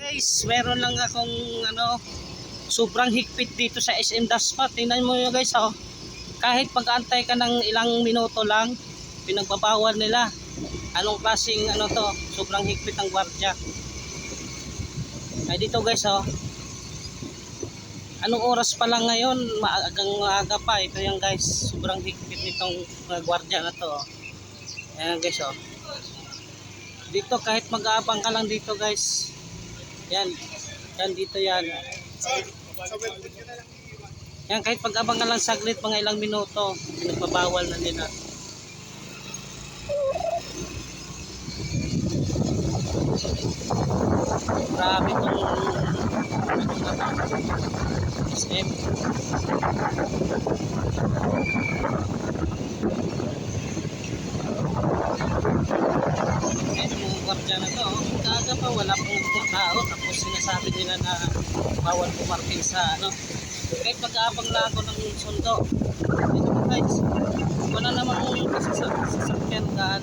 Guys, meron lang akong sobrang higpit dito sa SM Dasma. Tingnan mo yun guys, oh. Kahit pag-antay ka ng ilang minuto lang, pinagbabawal nila. Anong klaseng to? Sobrang higpit ng gwardiya. Ay dito guys, oh. Anong oras pa lang ngayon? Maaga pa. Ito yan guys. Sobrang higpit nitong gwardiya na to, oh. Ayan guys, oh. Dito kahit mag-aabang ka lang dito guys. Yan dito yan. Yan kahit pag-abang ka lang saglit, mga ilang minuto, nagpabawal na nila. Grabe itong SM. Kwardiya na to, kaga pa wala pong tao, tapos sinasabi nila na bawal pumarking sa kahit pag-aabang lang ako ng sundo. Dito guys, wala naman sasakyan ka